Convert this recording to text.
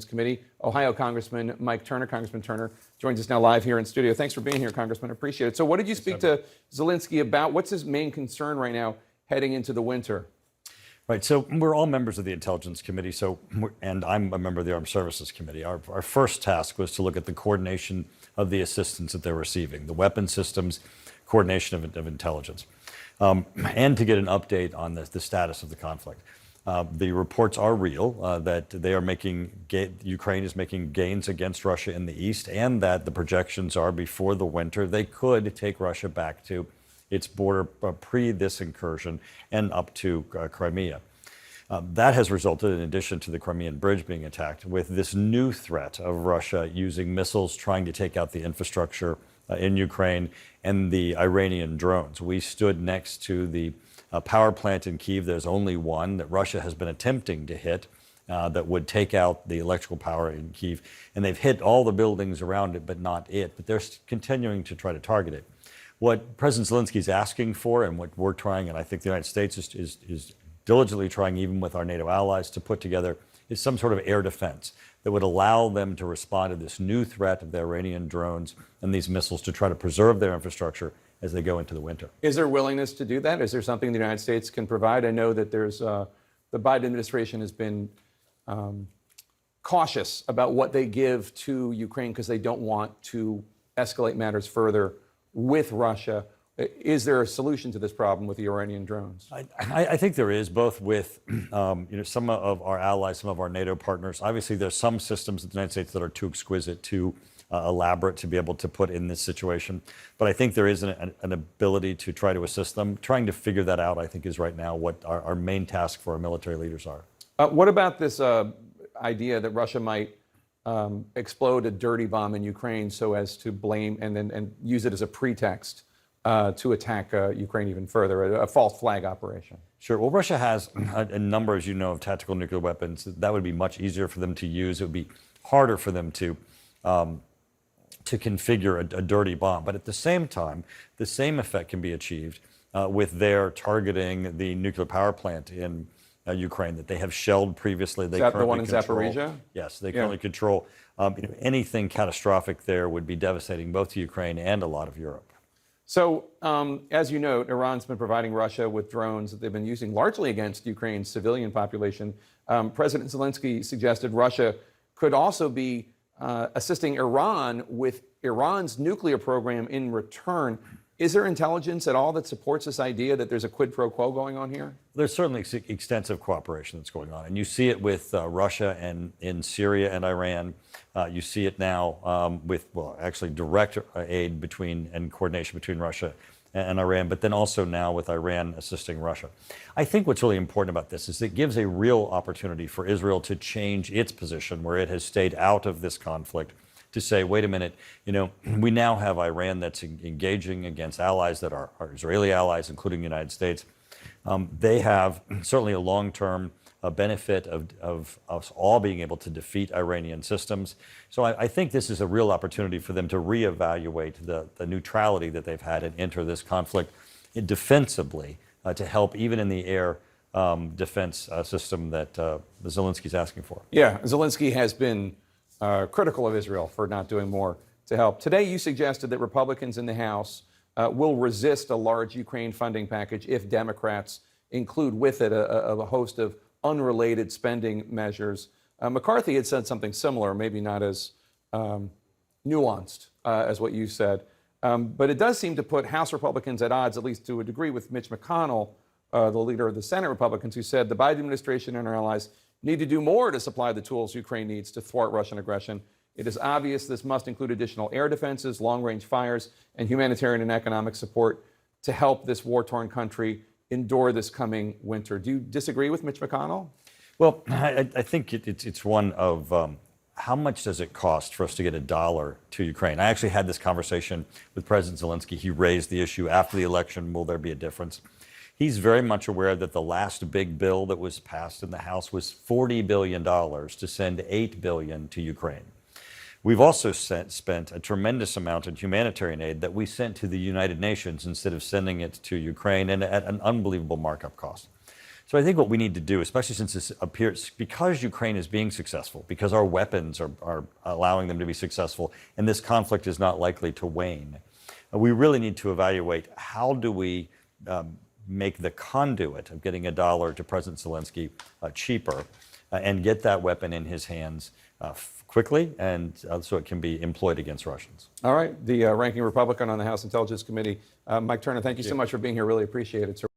Committee. Ohio Congressman Mike Turner. Congressman Turner joins us now live here in studio. Thanks for being here, Congressman. I appreciate it. So what did you speak to Zelensky about? What's his main concern right now heading into the winter? Right. So we're all members of the Intelligence Committee. And I'm a member of the Armed Services Committee. Our first task was to look at the coordination of the assistance that they're receiving, the weapon systems, coordination of intelligence, and to get an update on the status of the conflict. The reports are real, that they are Ukraine is making gains against Russia in the east, and that the projections are before the winter they could take Russia back to its border pre this incursion and up to Crimea. That has resulted, in addition to the Crimean bridge being attacked, with this new threat of Russia using missiles trying to take out the infrastructure in Ukraine and the Iranian drones. We stood next to the power plant in Kyiv. There's only one that Russia has been attempting to hit that would take out the electrical power in Kyiv. And they've hit all the buildings around it, but not it. But they're continuing to try to target it. What President Zelensky is asking for, and what we're trying, and I think the United States is diligently trying, even with our NATO allies, to put together, is some sort of air defense that would allow them to respond to this new threat of the Iranian drones and these missiles to try to preserve their infrastructure as they go into the winter. Is there willingness to do that? Is there something the United States can provide? I know that there's the Biden administration has been cautious about what they give to Ukraine because they don't want to escalate matters further with Russia. Is there a solution to this problem with the Iranian drones? I think there is, both with some of our allies, some of our NATO partners. Obviously, there's some systems in the United States that are too exquisite, too elaborate to be able to put in this situation. But I think there is an ability to try to assist them. Trying to figure that out, I think, is right now what our main task for our military leaders are. What about this idea that Russia might explode a dirty bomb in Ukraine so as to blame and use it as a pretext to attack Ukraine even further, a false flag operation? Sure. Well, Russia has a number, as you know, of tactical nuclear weapons. That would be much easier for them to use. It would be harder for them to configure a dirty bomb. But at the same time, the same effect can be achieved with their targeting the nuclear power plant in Ukraine that they have shelled previously. Is that the one in Zaporizhia? Yes, they currently control. Anything catastrophic there would be devastating both to Ukraine and a lot of Europe. So, as you note, Iran's been providing Russia with drones that they've been using largely against Ukraine's civilian population. President Zelensky suggested Russia could also be assisting Iran with Iran's nuclear program in return. Is there intelligence at all that supports this idea that there's a quid pro quo going on here? There's certainly extensive cooperation that's going on. And you see it with Russia and in Syria and Iran. You see it now with, actually direct aid and coordination between Russia and Iran, but then also now with Iran assisting Russia. I think what's really important about this is it gives a real opportunity for Israel to change its position where it has stayed out of this conflict, to say, wait a minute, we now have Iran that's engaging against allies that are Israeli allies, including the United States. They have certainly a long-term benefit of us all being able to defeat Iranian systems. So I think this is a real opportunity for them to reevaluate the neutrality that they've had and enter this conflict defensively to help even in the air defense system that Zelensky's asking for. Yeah, Zelensky has been critical of Israel for not doing more to help. Today, you suggested that Republicans in the House will resist a large Ukraine funding package if Democrats include with it a host of unrelated spending measures. McCarthy had said something similar, maybe not as nuanced as what you said. But it does seem to put House Republicans at odds, at least to a degree, with Mitch McConnell, the leader of the Senate Republicans, who said the Biden administration and our allies need to do more to supply the tools Ukraine needs to thwart Russian aggression. It is obvious this must include additional air defenses, long-range fires, and humanitarian and economic support to help this war-torn country endure this coming winter. Do you disagree with Mitch McConnell? Well, I think it's one of how much does it cost for us to get $1 to Ukraine? I actually had this conversation with President Zelensky. He raised the issue after the election, will there be a difference? He's very much aware that the last big bill that was passed in the House was $40 billion to send $8 billion to Ukraine. We've also spent a tremendous amount in humanitarian aid that we sent to the United Nations instead of sending it to Ukraine, and at an unbelievable markup cost. So I think what we need to do, especially since this appears, because Ukraine is being successful, because our weapons are allowing them to be successful, and this conflict is not likely to wane, we really need to evaluate how do we make the conduit of getting $1 to President Zelensky cheaper and get that weapon in his hands quickly and so it can be employed against Russians. All right. The ranking Republican on the House Intelligence Committee, Mike Turner, thank you so much for being here. Really appreciate it, sir.